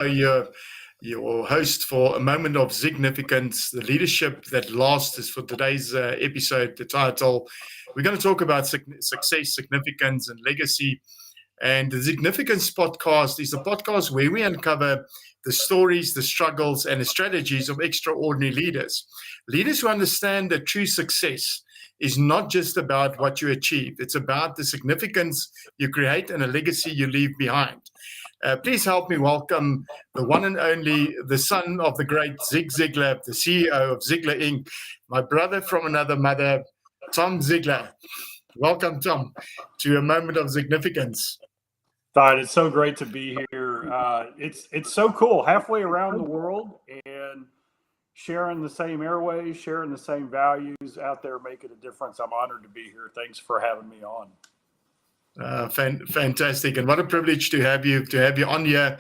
your host for A Moment of Zignificance, the leadership that lasts is for today's episode. The title, we're going to talk about success, significance, and legacy. And the Significance podcast is a podcast where we uncover the stories, the struggles, and the strategies of extraordinary leaders. Leaders who understand that true success is not just about what you achieve. It's about the significance you create and a legacy you leave behind. Please help me welcome the one and only, the son of the great Zig Ziglar, the CEO of Ziglar Inc., my brother from another mother, Tom Ziglar. Welcome, Tom, to A Moment of Significance. Todd, it's so great to be here. It's so cool, halfway around the world and sharing the same airways, sharing the same values out there, making a difference. I'm honored to be here. Thanks for having me on. Fantastic, and what a privilege to have you on here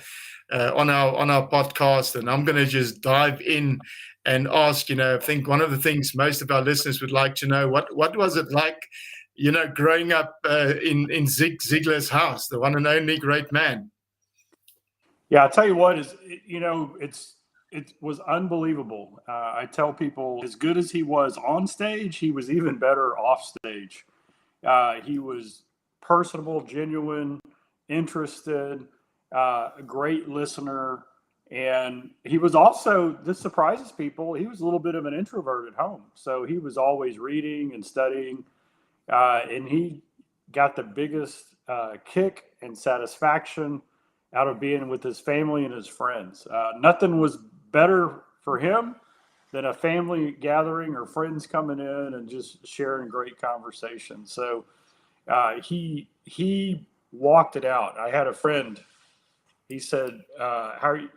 on our podcast. And I'm going to just dive in and ask. I think one of the things most of our listeners would like to know, what was it like, growing up in Zig Ziglar's house, the one and only great man? Yeah, I'll tell you what it was unbelievable. I tell people, as good as he was on stage, he was even better off stage. He was personable, genuine, interested, a great listener. And he was also, this surprises people, he was a little bit of an introvert at home. So he was always reading and studying. And he got the biggest kick and satisfaction out of being with his family and his friends. Nothing was better for him than a family gathering or friends coming in and just sharing great conversation. So he walked it out. I had a friend, he said,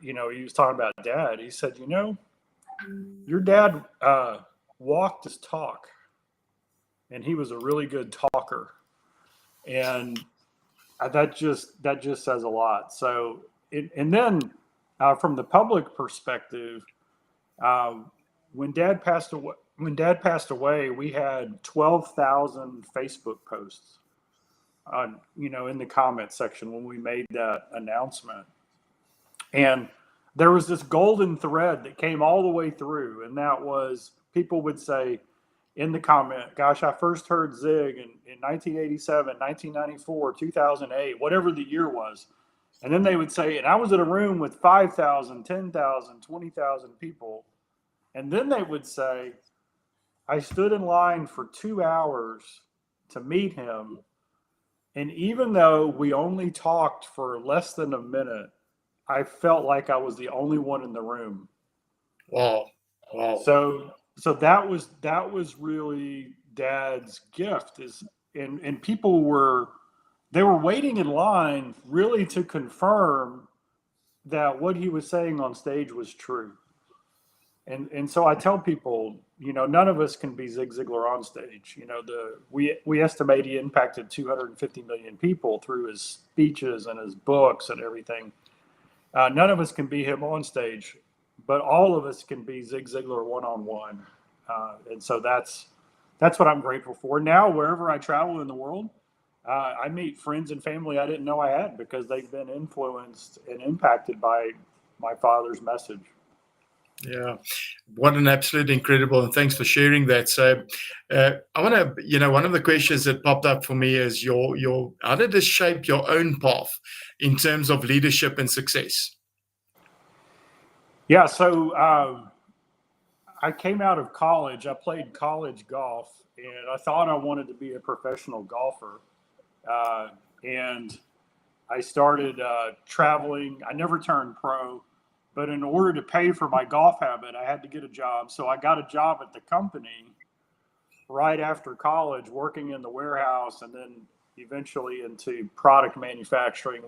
he was talking about dad. He said, your dad walked his talk, and he was a really good talker. And that just says a lot. So, and then from the public perspective, when dad passed away, we had 12,000 Facebook posts in the comment section when we made that announcement. And there was this golden thread that came all the way through. And that was, people would say in the comment, gosh, I first heard Zig in 1987, 1994, 2008, whatever the year was. And then they would say, and I was in a room with 5,000, 10,000, 20,000 people. And then they would say, I stood in line for 2 hours to meet him. And even though we only talked for less than a minute, I felt like I was the only one in the room. Wow. So that was really Dad's gift, and people were waiting in line really to confirm that what he was saying on stage was true. And so I tell people, none of us can be Zig Ziglar on stage. We estimate he impacted 250 million people through his speeches and his books and everything. None of us can be him on stage, but all of us can be Zig Ziglar one-on-one. And so that's what I'm grateful for. Now, wherever I travel in the world, I meet friends and family I didn't know I had because they've been influenced and impacted by my father's message. Yeah, what an absolute incredible, and thanks for sharing that. So I want to, one of the questions that popped up for me is how did this shape your own path in terms of leadership and success? Yeah, so I came out of college. I played college golf, and I thought I wanted to be a professional golfer. And I started traveling. I never turned pro. But in order to pay for my golf habit, I had to get a job. So I got a job at the company right after college, working in the warehouse, and then eventually into product manufacturing.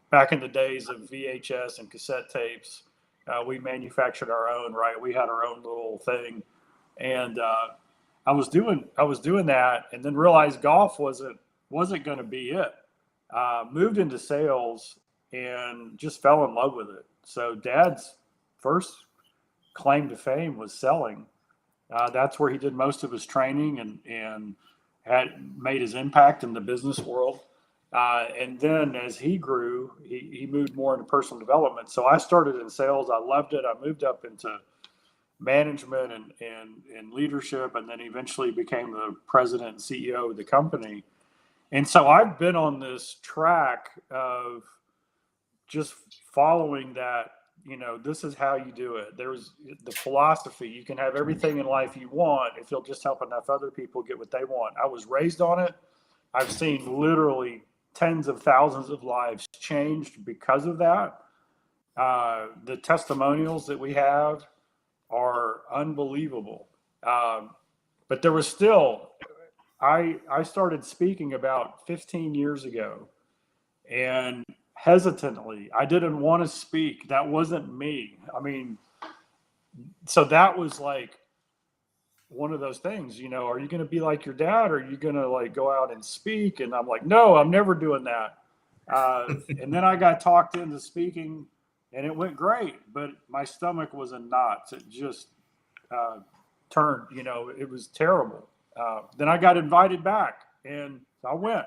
Back in the days of VHS and cassette tapes, we manufactured our own, right? We had our own little thing. And I was doing that, and then realized golf wasn't going to be it. Moved into sales and just fell in love with it. So Dad's first claim to fame was selling. That's where he did most of his training and had made his impact in the business world. And then as he grew, he moved more into personal development. So I started in sales. I loved it. I moved up into management and leadership, and then eventually became the president and CEO of the company. And so I've been on this track of just following that, this is how you do it. There's the philosophy. You can have everything in life you want if you'll just help enough other people get what they want. I was raised on it. I've seen literally tens of thousands of lives changed because of that. The testimonials that we have are unbelievable. But there was still, I started speaking about 15 years ago, and hesitantly, I didn't want to speak. That wasn't me. I mean, so that was like one of those things, are you going to be like your dad, or are you going to like go out and speak? And I'm like, no, I'm never doing that. And then I got talked into speaking, and it went great, but my stomach was in knots. It just turned, it was terrible. Then I got invited back, and I went.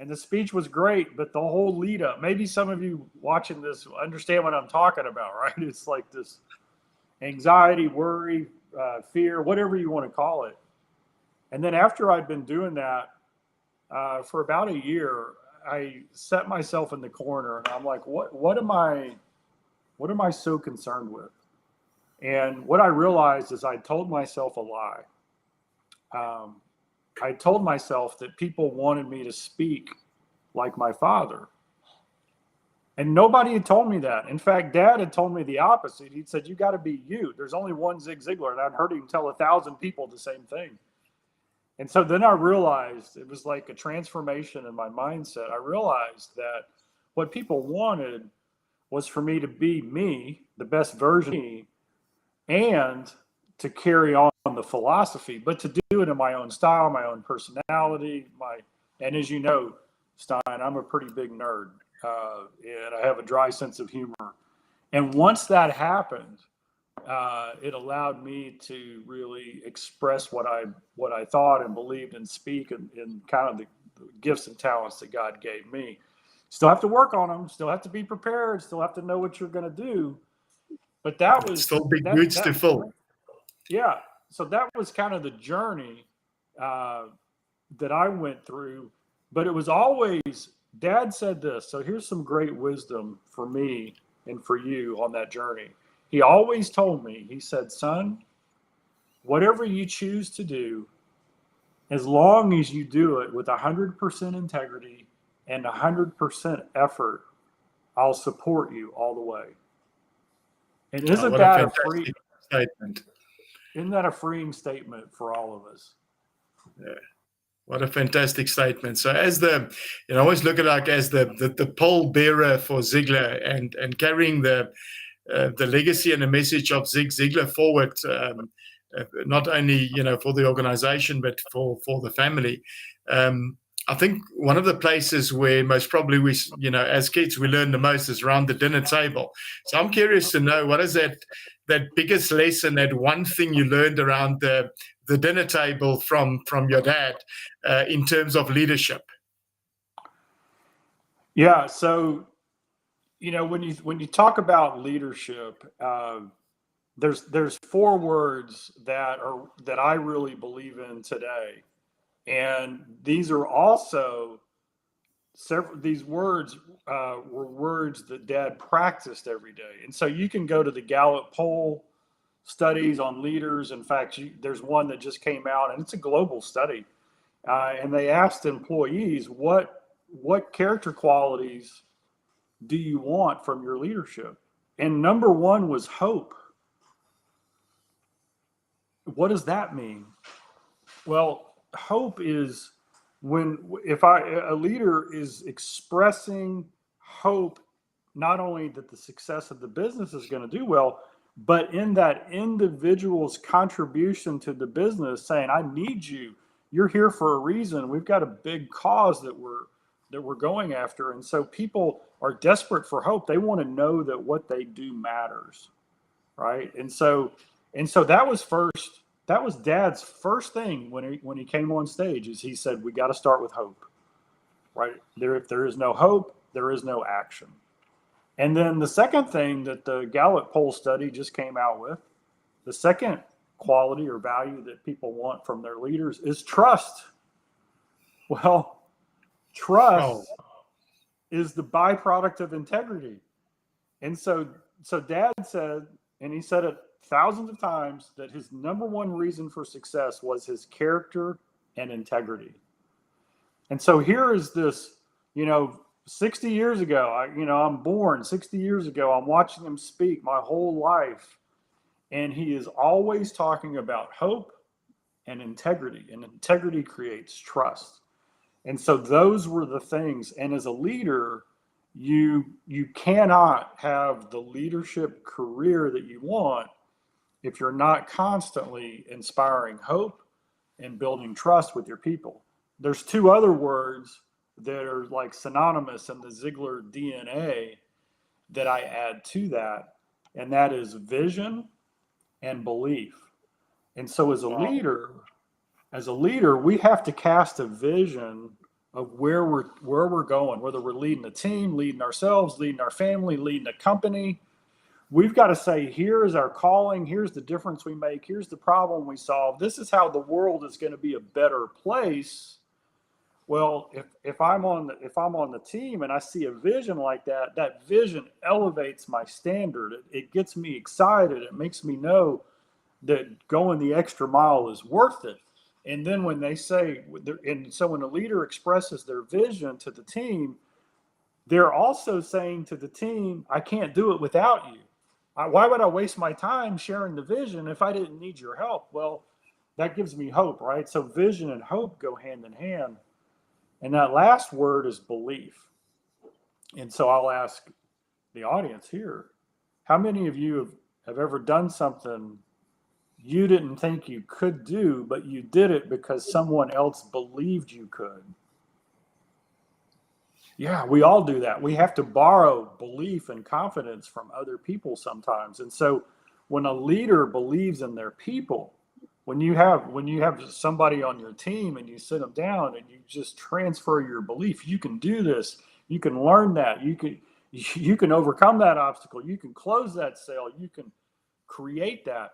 And the speech was great, but the whole lead up, maybe some of you watching this understand what I'm talking about, right? It's like this anxiety, worry, fear, whatever you want to call it. And then after I'd been doing that for about a year, I set myself in the corner, and I'm like, what am I so concerned with? And what I realized is I told myself a lie. I told myself that people wanted me to speak like my father. And nobody had told me that. In fact, Dad had told me the opposite. He said, you got to be you. There's only one Zig Ziglar. And I'd heard him tell 1,000 people the same thing. And so then I realized it was like a transformation in my mindset. I realized that what people wanted was for me to be me, the best version of me, and to carry on the philosophy, but to do it in my own style, my own personality, and as you know, Stein, I'm a pretty big nerd, and I have a dry sense of humor. And once that happened, it allowed me to really express what I thought and believed and speak in kind of the gifts and talents that God gave me. Still have to work on them. Still have to be prepared. Still have to know what you're going to do. But that was still big boots to fill. Yeah. So that was kind of the journey that I went through. But it was always, Dad said this. So here's some great wisdom for me and for you on that journey. He always told me, he said, son, whatever you choose to do, as long as you do it with 100% integrity and 100% effort, I'll support you all the way. And isn't that a free statement? Isn't that a freeing statement for all of us? Yeah. What a fantastic statement. So as I always look at like as the pole bearer for Ziglar and carrying the legacy and the message of Zig Ziglar forward, not only, for the organization, but for the family. I think one of the places where most probably we, as kids, we learn the most is around the dinner table. So I'm curious to know, what is that biggest lesson, that one thing you learned around the dinner table from your dad in terms of leadership? Yeah. So, when you talk about leadership, there's 4 words that I really believe in today. And these are also these words were words that Dad practiced every day. And so you can go to the Gallup poll studies on leaders. In fact, there's one that just came out, and it's a global study. And they asked employees, what character qualities do you want from your leadership? And number 1 was hope. What does that mean? Well, hope is if a leader is expressing hope, not only that the success of the business is going to do well, but in that individual's contribution to the business, saying, I need you. You're here for a reason. We've got a big cause that we're going after. And so people are desperate for hope. They want to know that what they do matters. Right. And so that was Dad's first thing when he came on stage, is he said, we got to start with hope. right? If there is no hope, there is no action. And then the second thing that the Gallup poll study just came out with, the second quality or value that people want from their leaders is trust. Well, trust is the byproduct of integrity. And so Dad said, and he said it thousands of times, that his number one reason for success was his character and integrity. And so here is this, 60 years ago, I'm born 60 years ago. I'm watching him speak my whole life. And he is always talking about hope and integrity. And integrity creates trust. And so those were the things. And as a leader, you cannot have the leadership career that you want if you're not constantly inspiring hope and building trust with your people. There's two other words that are like synonymous in the Ziglar DNA that I add to that, and that is vision and belief. And so as a leader, we have to cast a vision of where we're going, whether we're leading a team, leading ourselves, leading our family, leading a company. We've got to say, here is our calling, here's the difference we make, here's the problem we solve. This is how the world is going to be a better place. Well, if I'm on the team and I see a vision like that, that vision elevates my standard. It gets me excited. It makes me know that going the extra mile is worth it. And then when they say, and so when a leader expresses their vision to the team, they're also saying to the team, I can't do it without you. Why would I waste my time sharing the vision if I didn't need your help? Well, that gives me hope, right? So vision and hope go hand in hand. And that last word is belief. And so I'll ask the audience here, how many of you have ever done something you didn't think you could do, but you did it because someone else believed you could? Yeah, we all do that. We have to borrow belief and confidence from other people sometimes. And so when a leader believes in their people, when you have somebody on your team and you sit them down and you just transfer your belief, you can do this, you can learn that, you can overcome that obstacle, you can close that sale, you can create that.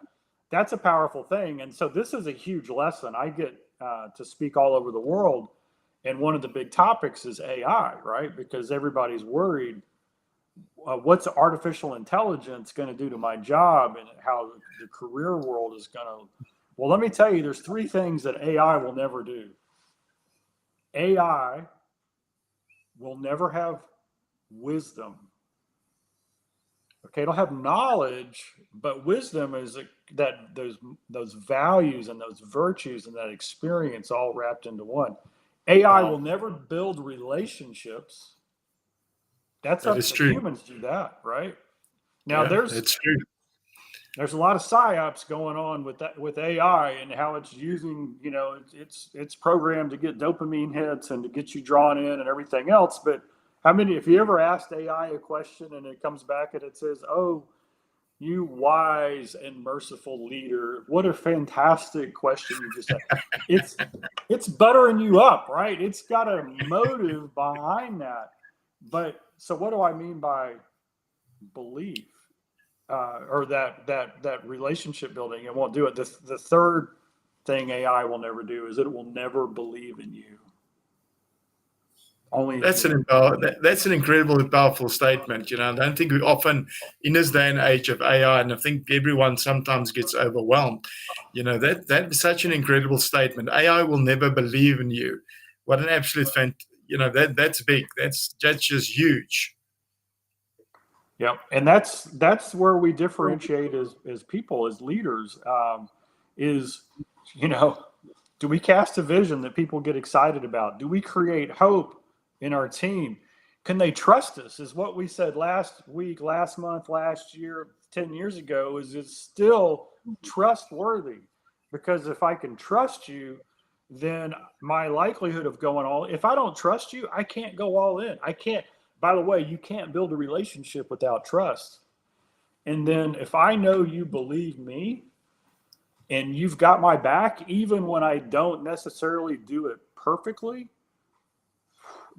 That's a powerful thing. And so this is a huge lesson. I get to speak all over the world. And one of the big topics is AI, right? Because everybody's worried, what's artificial intelligence going to do to my job and how the career world is going to. Well, let me tell you, there's three things that AI will never do. AI will never have wisdom. Okay, it'll have knowledge, but wisdom is that those values and those virtues and that experience all wrapped into one. AI will never build relationships. That's up to humans to do that, right? Now it's true. There's a lot of psyops going on with AI and how it's using, it's programmed to get dopamine hits and to get you drawn in and everything else. But if you ever asked AI a question and it comes back and it says, "Oh, you wise and merciful leader, what a fantastic question you just had." It's buttering you up, right? It's got a motive behind that. But so what do I mean by belief? Or that relationship building? It won't do it. The third thing AI will never do is it will never believe in you. That's an incredibly powerful statement. I don't think we often, in this day and age of AI, and I think everyone sometimes gets overwhelmed. That is such an incredible statement. AI will never believe in you. What an absolute that's big. That's just huge. Yeah, and that's where we differentiate as people, as leaders. Do we cast a vision that people get excited about? Do we create hope in our team? Can they trust us? Is what we said last week, last month, last year, 10 years ago. Is it still trustworthy? Because if I can trust you, then my likelihood of going all. If I don't trust you, I can't go all in. I can't. By the way, you can't build a relationship without trust. And then if I know you believe me and you've got my back, even when I don't necessarily do it perfectly,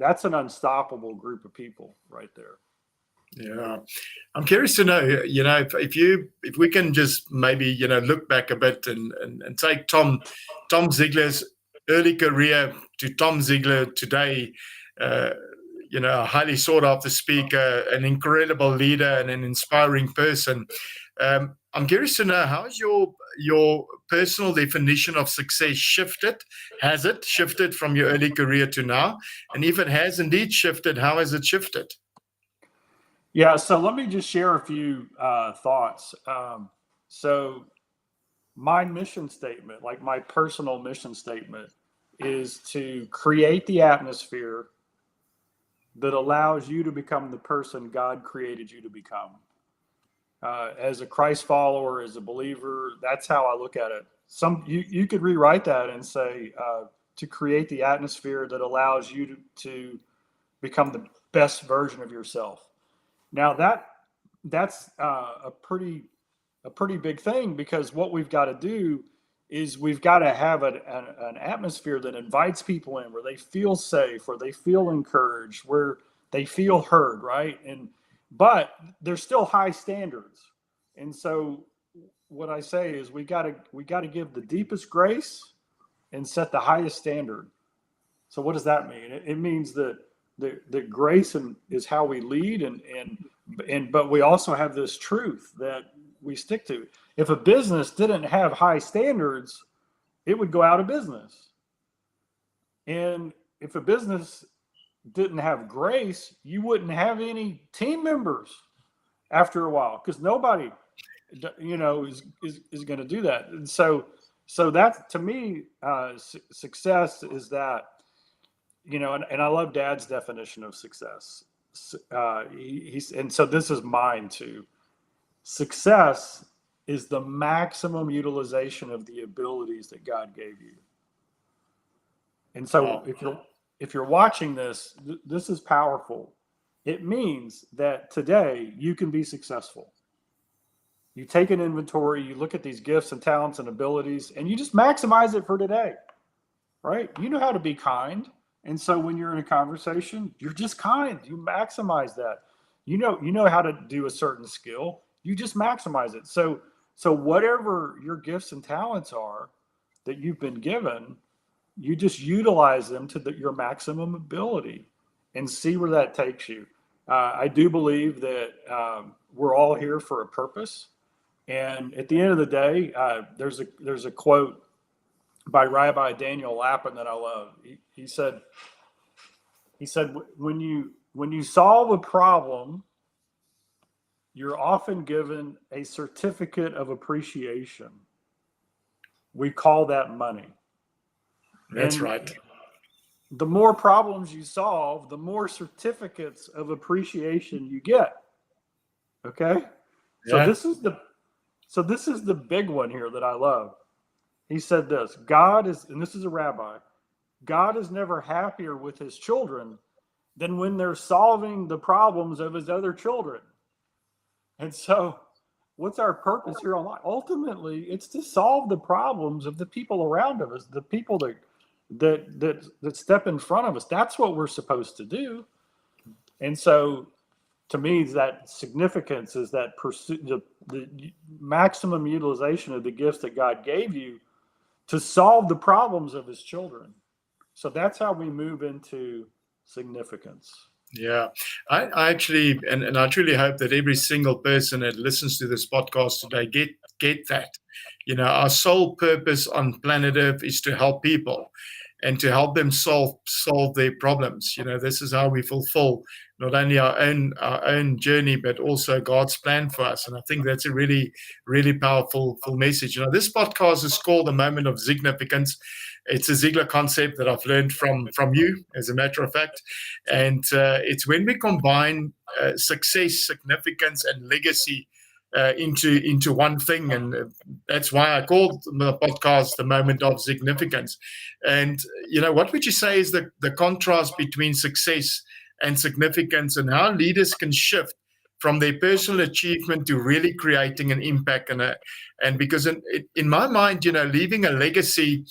that's an unstoppable group of people right there. Yeah, I'm curious to know, if we can just maybe, look back a bit and take Tom Ziglar's early career to Tom Ziglar today, uh, a highly sought after speaker, an incredible leader, and an inspiring person. I'm curious to know, how has your personal definition of success shifted? Has it shifted from your early career to now? And if it has indeed shifted, how has it shifted? Yeah, so let me just share a few thoughts. So my mission statement, like my personal mission statement, is to create the atmosphere that allows you to become the person God created you to become. As a Christ follower, as a believer, that's how I look at it. You could rewrite that and say to create the atmosphere that allows you to become the best version of yourself. Now that's a pretty big thing, because what we've got to do is we've got to have an atmosphere that invites people in, where they feel safe, where they feel encouraged, where they feel heard, right? But there's still high standards, and so what I say is we got to give the deepest grace and set the highest standard. So what does that mean? It means that the grace is how we lead, but we also have this truth that we stick to. If a business didn't have high standards, it would go out of business. And if a business didn't have grace, you wouldn't have any team members after a while, because nobody, is going to do that. And so that, to me, success is that, and I love Dad's definition of success. And so this is mine too. Success is the maximum utilization of the abilities that God gave you. And so if you're watching this, this is powerful. It means that today you can be successful. You take an inventory, you look at these gifts and talents and abilities, and you just maximize it for today, right? You know how to be kind. And so when you're in a conversation, you're just kind. You maximize that. You know how to do a certain skill. You just maximize it. So whatever your gifts and talents are that you've been given, you just utilize them to your maximum ability and see where that takes you. I do believe that we're all here for a purpose. And at the end of the day, there's a quote by Rabbi Daniel Lapin that I love. He said, when you solve a problem, you're often given a certificate of appreciation. We call that money. That's right. The more problems you solve, the more certificates of appreciation you get. Okay? Yeah. So this is the big one here that I love. He said this: God is, and this is a rabbi, God is never happier with his children than when they're solving the problems of his other children. And so what's our purpose here on life? Ultimately, it's to solve the problems of the people around us, the people that step in front of us. That's what we're supposed to do. And so to me, that significance is that pursuit, the maximum utilization of the gifts that God gave you to solve the problems of his children. So that's how we move into significance. Yeah, I actually, and I truly hope that every single person that listens to this podcast today get that. Our sole purpose on planet Earth is to help people and to help them solve their problems. This is how we fulfill not only our own journey, but also God's plan for us. And I think that's a really, really powerful message. This podcast is called The Moment of Zignificance. It's a Ziglar concept that I've learned from you, as a matter of fact. And it's when we combine success, significance, and legacy into one thing. And that's why I called the podcast The Moment of Significance. And, what would you say is the contrast between success and significance, and how leaders can shift from their personal achievement to really creating an impact? And because in my mind, leaving a legacy,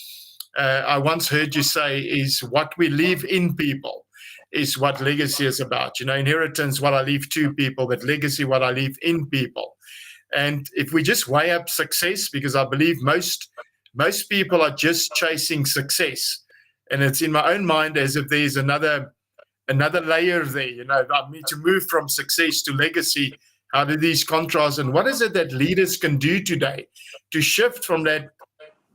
I once heard you say, is what we leave in people. is what legacy is about. Inheritance, what I leave to people, but legacy, what I leave in people. And if we just weigh up success, because I believe most people are just chasing success, and it's in my own mind as if there's another layer there. I need to move from success to legacy. How do these contrast, and what is it that leaders can do today to shift from that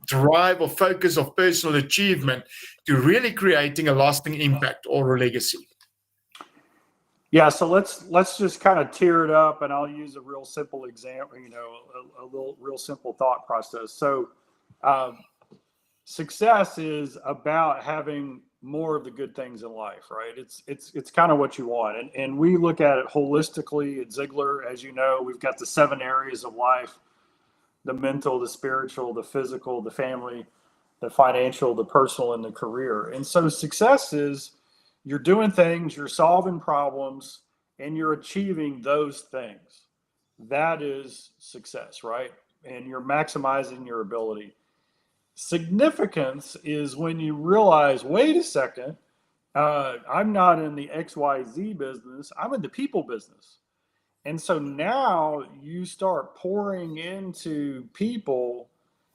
drive or focus of personal achievement to really creating a lasting impact or a legacy? Yeah, so let's just kind of tear it up, and I'll use a real simple example, a little real simple thought process. So success is about having more of the good things in life, right? It's kind of what you want. And we look at it holistically at Ziglar. As you know, we've got the 7 areas of life: the mental, the spiritual, the physical, the family, the financial, the personal, and the career. And so success is you're doing things, you're solving problems, and you're achieving those things. That is success, right? And you're maximizing your ability. Significance is when you realize, wait a second, I'm not in the XYZ business, I'm in the people business. And so now you start pouring into people,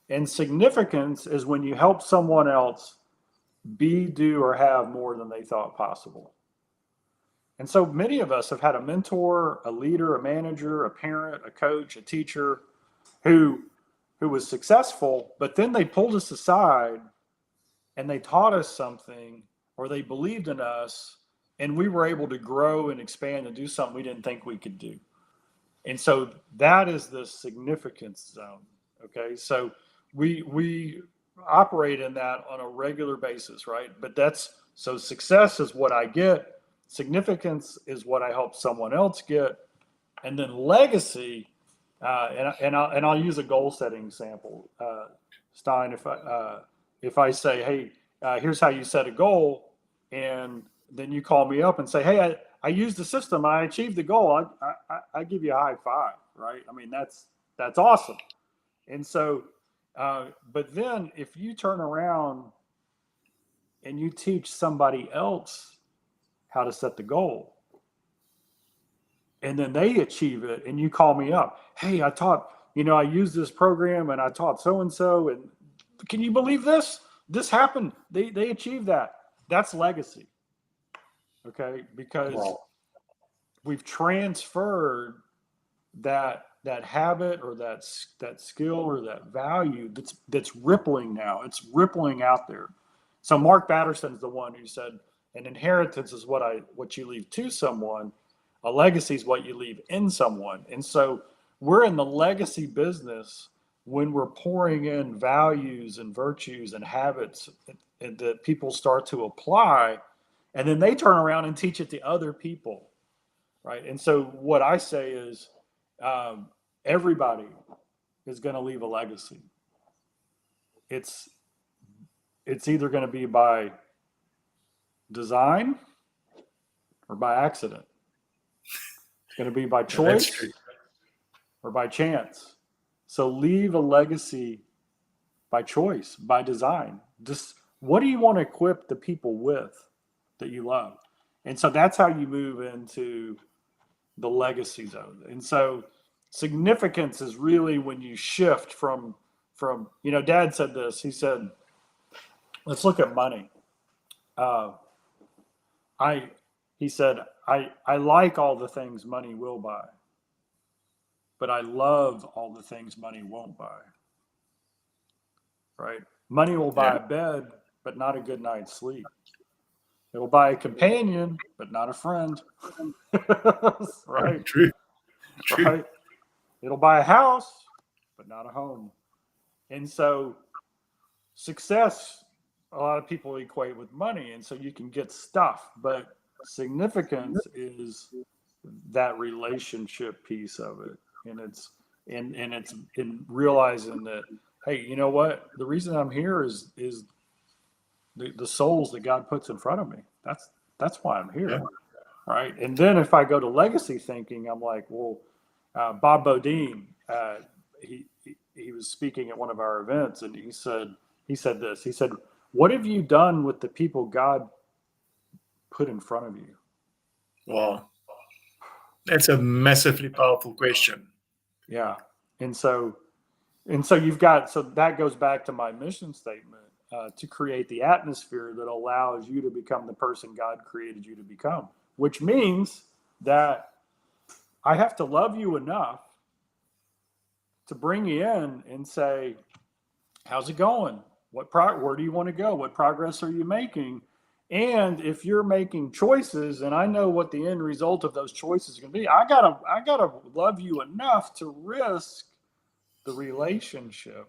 and significance is when you help someone else be, do, or have more than they thought possible. And so many of us have had a mentor, a leader, a manager, a parent, a coach, a teacher who was successful, but then they pulled us aside and they taught us something, or they believed in us, and we were able to grow and expand and do something we didn't think we could do. And so that is the significance zone. Okay. So we operate in that on a regular basis, right? But so success is what I get. Significance is what I help someone else get. And then legacy, and I'll use a goal setting example. Stein, if I say, hey, here's how you set a goal, and then you call me up and say, hey, I used the system, I achieved the goal, I give you a high five, right? I mean, that's awesome. And so, but then if you turn around and you teach somebody else how to set the goal, and then they achieve it, and you call me up, hey, I used this program and I taught so-and-so, and can you believe this? This happened. They achieved that. That's legacy. Okay. Because we've transferred that habit or that skill or that value that's rippling now. It's rippling out there. So Mark Batterson's the one who said, an inheritance is what you leave to someone. A legacy is what you leave in someone. And so we're in the legacy business when we're pouring in values and virtues and habits that people start to apply, and then they turn around and teach it to other people, right? And so what I say is everybody is going to leave a legacy. It's either going to be by design or by accident. It's going to be by choice or by chance. So leave a legacy by choice, by design. Just what do you want to equip the people with that you love? And so that's how you move into the legacy zone. And so significance is really when you shift from Dad said this. He said, let's look at money. He said, I like all the things money will buy, but I love all the things money won't buy. Right? Money will buy a bed, but not a good night's sleep. It'll buy a companion, but not a friend. Right? True. Right? It'll buy a house, but not a home. And so success, a lot of people equate with money, and so you can get stuff, but significance is that relationship piece of it. And it's in realizing that, hey, you know what? The reason I'm here is the souls that God puts in front of me. That's why I'm here. Yeah. Right. And then if I go to legacy thinking, I'm like, well, Bob Bodine, he was speaking at one of our events, and he said this. He said, what have you done with the people God put in front of you? Wow. That's a massively powerful question. Yeah. And so you've got, so that goes back to my mission statement, to create the atmosphere that allows you to become the person God created you to become, which means that I have to love you enough to bring you in and say, how's it going? Where do you want to go? What progress are you making? And if you're making choices and I know what the end result of those choices is going to be, I gotta love you enough to risk the relationship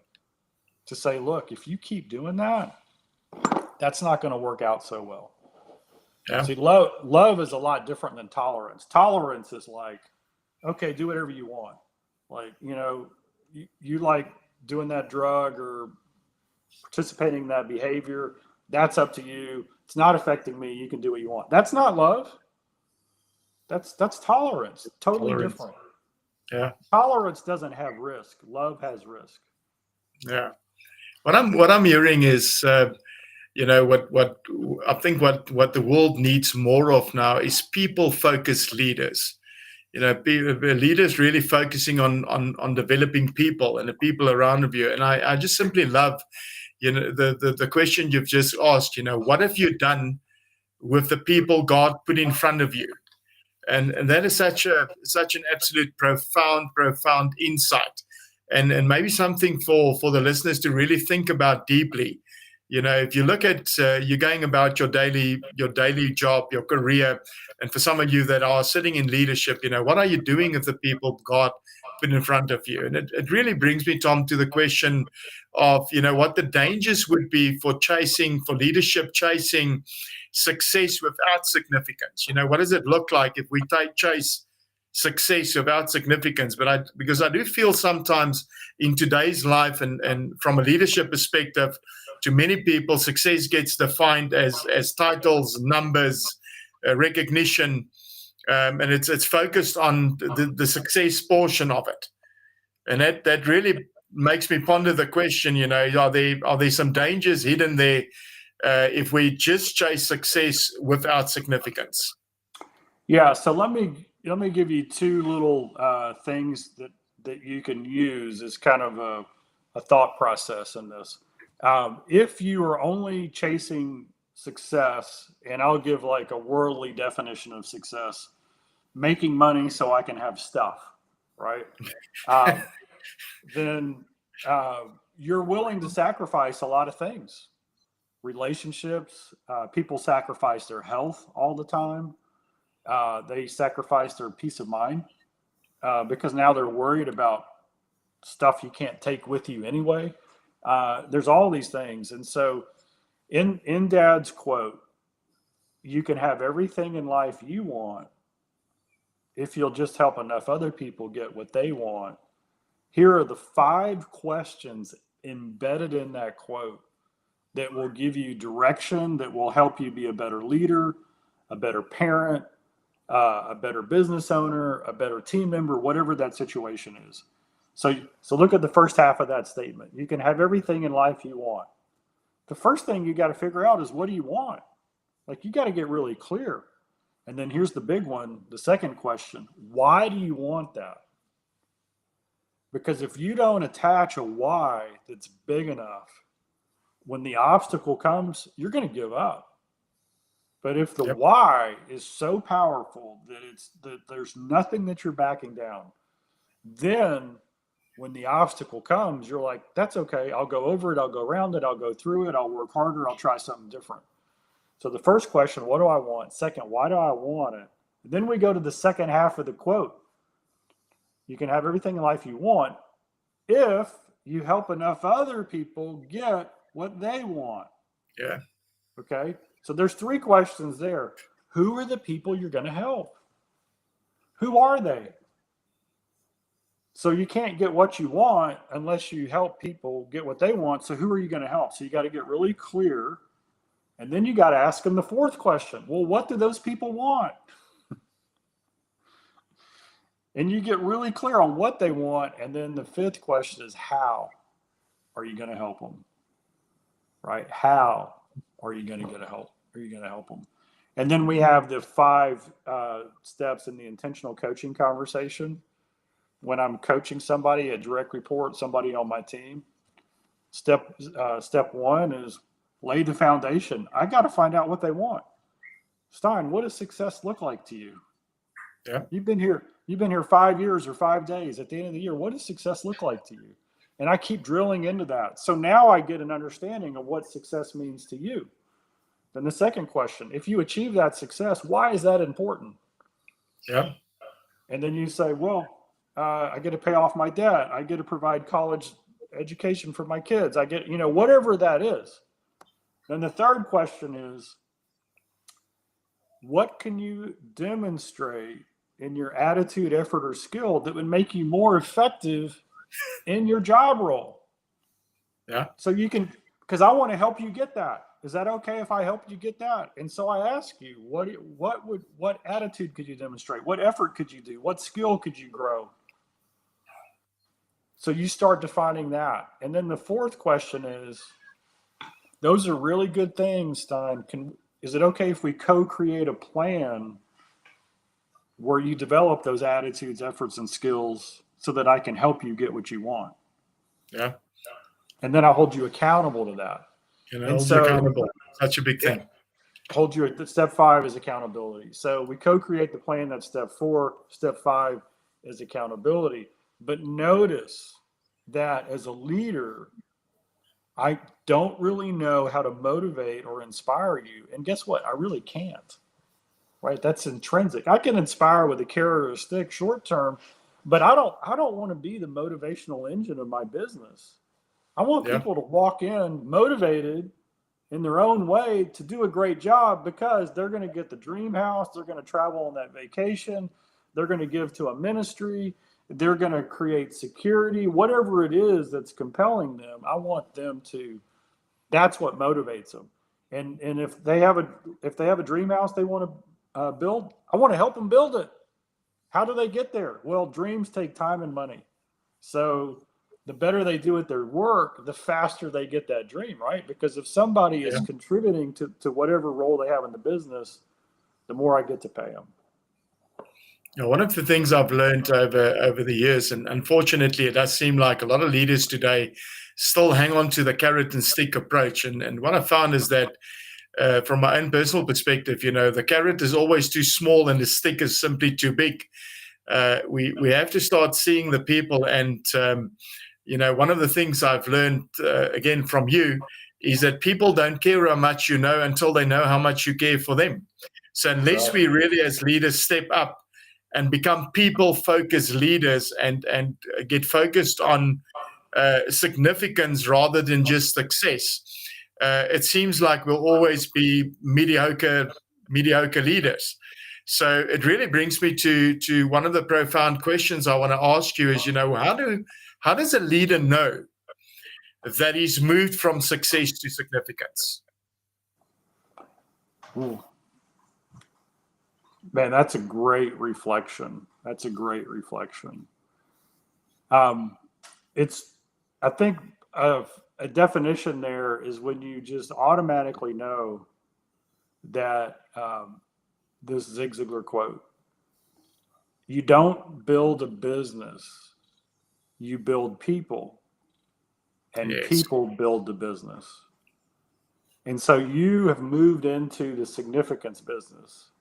to say, look, if you keep doing that, that's not going to work out so well. Yeah. See, love is a lot different than tolerance. Tolerance is like, okay, do whatever you want. Like, you like doing that drug or participating in that behavior. That's up to you. It's not affecting me. You can do what you want. That's not love. That's tolerance. Totally Tolerance. different. Yeah. Tolerance doesn't have risk. Love has risk. Yeah. What I'm hearing is, what I think what the world needs more of now is people focused leaders. Leaders really focusing on developing people and the people around you. And I just simply love, the question you've just asked. What have you done with the people God put in front of you? And that is such an absolute profound insight, and maybe something for the listeners to really think about deeply. If you look at you're going about your daily job, your career, and for some of you that are sitting in leadership, what are you doing with the people God put in front of you? And it really brings me, Tom, to the question of what the dangers would be for leadership chasing success without significance. What does it look like if we chase success without significance? Because I do feel sometimes in today's life and from a leadership perspective, to many people, success gets defined as titles, numbers, recognition, and it's focused on the success portion of it, and that really makes me ponder the question. Are there some dangers hidden there if we just chase success without significance? Yeah. So let me give you two little things that you can use as kind of a thought process in this. If you are only chasing success, and I'll give like a worldly definition of success, making money so I can have stuff, right? Um, then you're willing to sacrifice a lot of things. Relationships, people sacrifice their health all the time. They sacrifice their peace of mind because now they're worried about stuff you can't take with you anyway. There's all these things. And so in Dad's quote, you can have everything in life you want if you'll just help enough other people get what they want. Here are the 5 questions embedded in that quote that will give you direction, that will help you be a better leader, a better parent, a better business owner, a better team member, whatever that situation is. So look at the first half of that statement. You can have everything in life you want. The first thing you got to figure out is, what do you want? Like, you got to get really clear. And then here's the big one, the second question. Why do you want that? Because if you don't attach a why that's big enough, when the obstacle comes, you're going to give up. But if the Yep. why is so powerful that there's nothing that you're backing down, then when the obstacle comes, you're like, that's okay. I'll go over it. I'll go around it. I'll go through it. I'll work harder. I'll try something different. So the first question, what do I want? Second, why do I want it? And then we go to the second half of the quote. You can have everything in life you want if you help enough other people get what they want. Yeah. Okay. So there's 3 questions there. Who are the people you're going to help? Who are they? So you can't get what you want unless you help people get what they want. So who are you going to help? So you got to get really clear. And then you got to ask them the 4th question. Well, what do those people want? And you get really clear on what they want. And then the 5th question is, how are you going to help them? Right? How are you going to help them? And then we have the 5 steps in the intentional coaching conversation. When I'm coaching somebody, a direct report, somebody on my team, step 1 is lay the foundation. I got to find out what they want. Stein, what does success look like to you? Yeah. You've been here 5 years or 5 days. At the end of the year, what does success look like to you? And I keep drilling into that. So now I get an understanding of what success means to you. Then the second question, if you achieve that success, why is that important? Yeah. And then you say, well, I get to pay off my debt. I get to provide college education for my kids. I get, whatever that is. Then the third question is, what can you demonstrate in your attitude, effort, or skill that would make you more effective in your job role? Yeah. So you can, because I want to help you get that. Is that okay if I help you get that? And so I ask you, what attitude could you demonstrate? What effort could you do? What skill could you grow? So you start defining that. And then the fourth question is, those are really good things, Stein. Is it okay if we co-create a plan where you develop those attitudes, efforts, and skills so that I can help you get what you want? Yeah. And then I hold you accountable to that. Hold you accountable. Such a big thing. Hold you at step 5 is accountability. So we co-create the plan. That's step 4. Step 5 is accountability. But notice that as a leader, I don't really know how to motivate or inspire you. And guess what? I really can't. Right? That's intrinsic. I can inspire with a carrot or a stick short term, but I don't want to be the motivational engine of my business. I want people to walk in motivated in their own way to do a great job because they're going to get the dream house. They're going to travel on that vacation. They're going to give to a ministry. They're going to create security, whatever it is that's compelling them. I want them to, that's what motivates them. And if they have a dream house they want to build, I want to help them build it. How do they get there? Well, dreams take time and money. So the better they do at their work, the faster they get that dream, right? Because if somebody is contributing to whatever role they have in the business, the more I get to pay them. One of the things I've learned over the years, and unfortunately, it does seem like a lot of leaders today still hang on to the carrot and stick approach. And what I found is that from my own personal perspective, the carrot is always too small and the stick is simply too big. We have to start seeing the people. And, one of the things I've learned, again, from you is that people don't care how much you know until they know how much you care for them. So unless we really as leaders step up and become people-focused leaders and get focused on significance rather than just success, it seems like we'll always be mediocre leaders. So it really brings me to one of the profound questions I want to ask you is, how does a leader know that he's moved from success to significance? Ooh. Man, that's a great reflection. I think a definition there is when you just automatically know that this Zig Ziglar quote, you don't build a business, you build people, and people build the business. And so you have moved into the significance business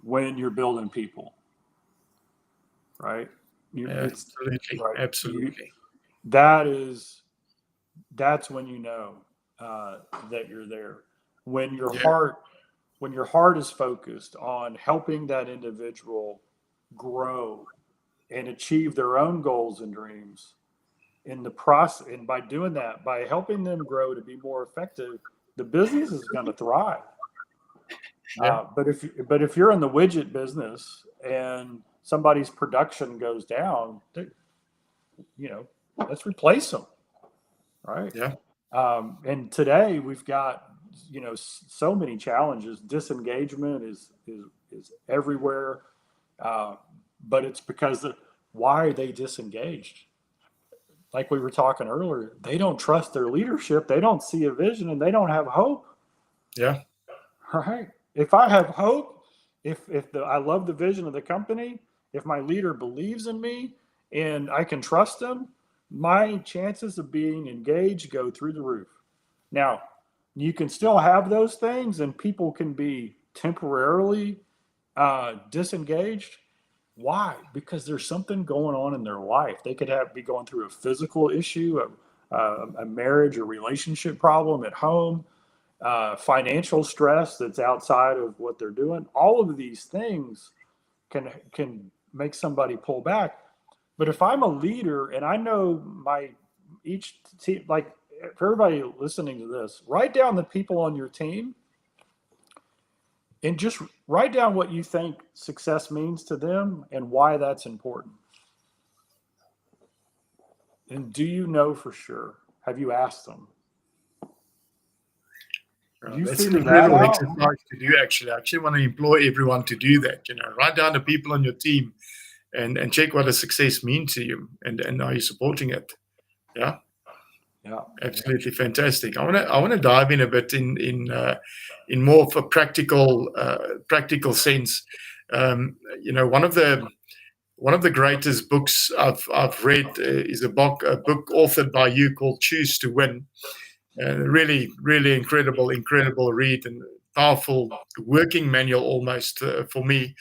when you're building people, right? Absolutely. Right. Absolutely. That's when you know that you're there. When your heart is focused on helping that individual grow and achieve their own goals and dreams in the process, and by doing that, by helping them grow to be more effective, the business is going to thrive. But if you're in the widget business and somebody's production goes down, let's replace them, right? And today we've got so many challenges. Disengagement is everywhere, but it's because why are they disengaged? Like we were talking earlier, they don't trust their leadership. They don't see a vision, and they don't have hope. Yeah. Right. If I have hope, I love the vision of the company, if my leader believes in me and I can trust them, my chances of being engaged go through the roof. Now, you can still have those things and people can be temporarily disengaged. Why? Because there's something going on in their life. They could be going through a physical issue, a marriage or relationship problem at home, financial stress that's outside of what they're doing. All of these things can make somebody pull back. But if I'm a leader and I know each team, like for everybody listening to this, write down the people on your team and just write down what you think success means to them and why that's important. And do you know for sure? Have you asked them? You That's an figure that incredible out. exercise to do, actually. I actually want to employ everyone to do that. Write down the people on your team and check what does success mean to you, and are you supporting it? Yeah. Yeah. Absolutely fantastic. I want to dive in a bit in more of a practical sense. One of the greatest books I've read is a book authored by you called Choose to Win. Really, really incredible read and powerful working manual almost for me.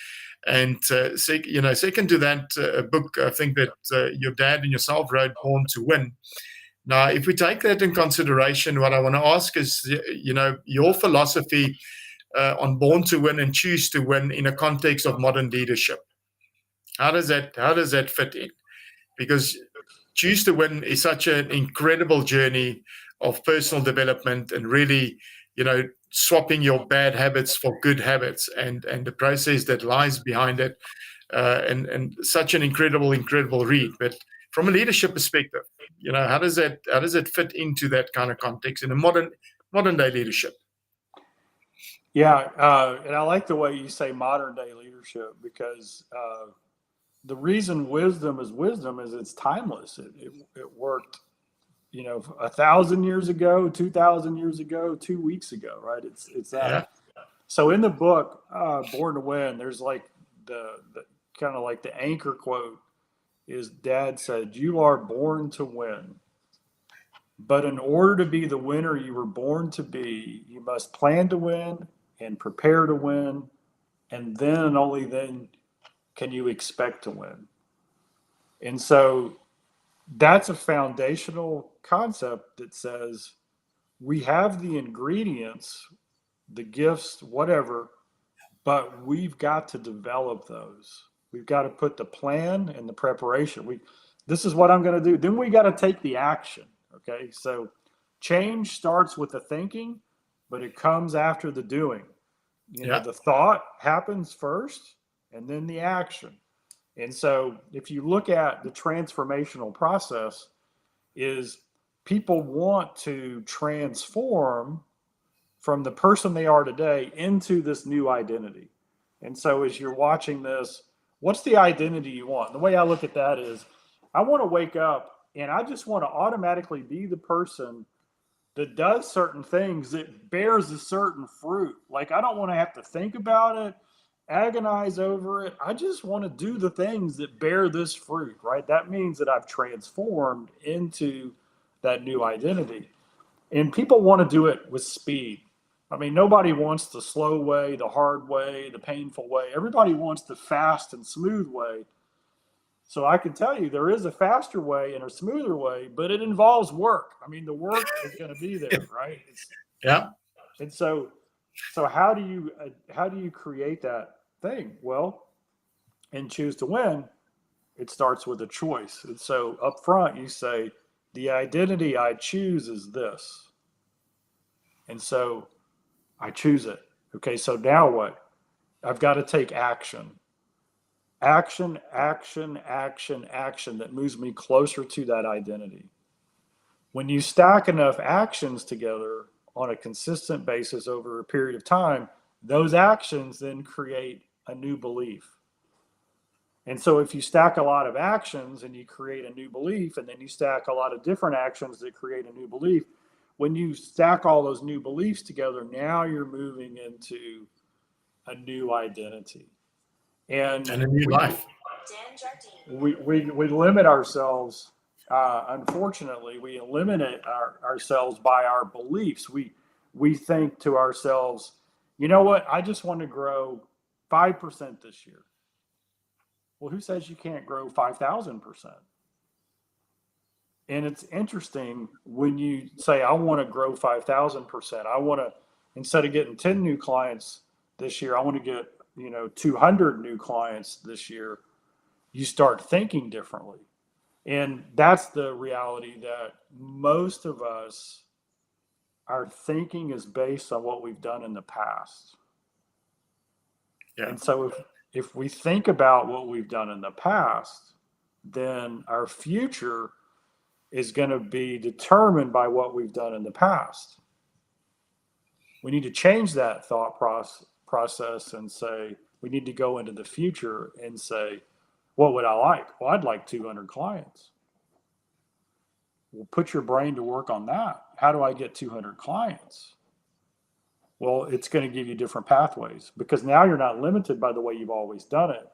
And second to that book, I think that your dad and yourself wrote Born to Win. Now, if we take that in consideration, what I want to ask is, your philosophy on Born to Win and Choose to Win in a context of modern leadership. How does that fit in? Because Choose to Win is such an incredible journey of personal development and really, swapping your bad habits for good habits and the process that lies behind it, and such an incredible read. But from a leadership perspective, how does it fit into that kind of context in a modern day leadership? Yeah, and I like the way you say modern day leadership because the reason wisdom is it's timeless. It worked, 1,000 years ago, 2,000 years ago, 2 weeks ago, right? It's that. Yeah. So in the book, Born to Win, there's like the kind of like the anchor quote is Dad said, "You are born to win. But in order to be the winner you were born to be, you must plan to win and prepare to win, and then and only then can you expect to win." And so that's a foundational concept that says we have the ingredients, the gifts, whatever, but we've got to develop those. We've got to put the plan and the preparation. This is what I'm going to do. Then we got to take the action. Okay. So change starts with the thinking, but it comes after the doing. The thought happens first and then the action. And so if you look at the transformational process, is people want to transform from the person they are today into this new identity. And so as you're watching this, what's the identity you want? The way I look at that is I want to wake up and I just want to automatically be the person that does certain things that bears a certain fruit. Like I don't want to have to think about it, agonize over it. I just want to do the things that bear this fruit, right? That means that I've transformed into that new identity. And people want to do it with speed. I mean, nobody wants the slow way, the hard way, the painful way. Everybody wants the fast and smooth way. So I can tell you there is a faster way and a smoother way, but it involves work. I mean, the work is going to be there, right? Yeah. And so how do you create that thing? Well, and Choose to Win, it starts with a choice. And so up front, you say, the identity I choose is this. And so I choose it. Okay, so now what? I've got to take action. Action, action, action, action that moves me closer to that identity. When you stack enough actions together on a consistent basis over a period of time, those actions then create a new belief. And so if you stack a lot of actions and you create a new belief, and then you stack a lot of different actions that create a new belief, when you stack all those new beliefs together, now you're moving into a new identity. And a new life. We limit ourselves. Unfortunately, we eliminate ourselves by our beliefs. We think to ourselves, you know what? I just want to grow 5% this year. Well, who says you can't grow 5,000%? And it's interesting when you say, I want to grow 5,000%. I want to, instead of getting 10 new clients this year, I want to get, 200 new clients this year. You start thinking differently. And that's the reality, that most of us, our thinking is based on what we've done in the past. Yeah. And so if we think about what we've done in the past, then our future is going to be determined by what we've done in the past. We need to change that thought process and say, we need to go into the future and say, what would I like? Well, I'd like 200 clients. Well, put your brain to work on that. How do I get 200 clients? Well, it's going to give you different pathways, because now you're not limited by the way you've always done it.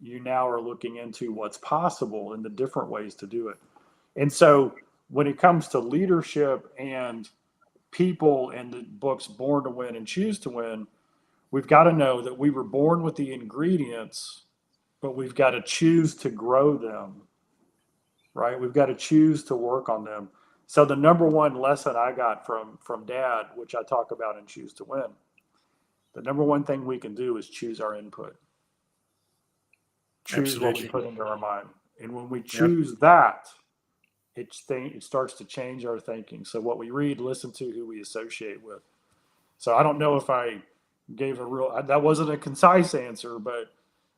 You now are looking into what's possible and the different ways to do it. And so when it comes to leadership and people and the books Born to Win and Choose to Win, we've got to know that we were born with the ingredients, but we've got to choose to grow them, right? We've got to choose to work on them. So the number one lesson I got from Dad, which I talk about in Choose to Win, the number one thing we can do is choose our input. Choose Absolutely. what we put into our mind. And when we choose that, it starts to change our thinking. So what we read, listen to, who we associate with. So I don't know if I gave that wasn't a concise answer, but